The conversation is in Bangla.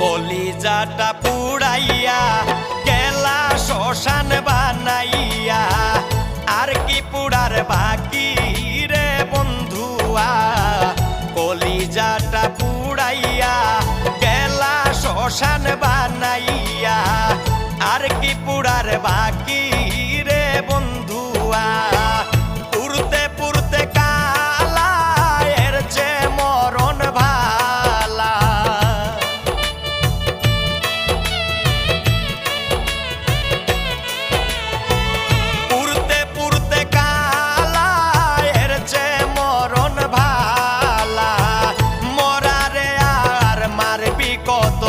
কলিজাটা পুড়াইয়া গেলা শ্মশান বানাইয়া, আর কি পুড়ার বাকি রে বন্ধুয়া। কলিজাটা পুড়াইয়া গেলা শ্মশান বানাইয়া, আর কি পুড়ার বাকি রে বন্ধুয়া। পুরতে পুরতে কালা এর যে মরণ ভালা। পুরতে পুরতে কালা এর যে মরণ ভালা। মরারে আর মারবি কত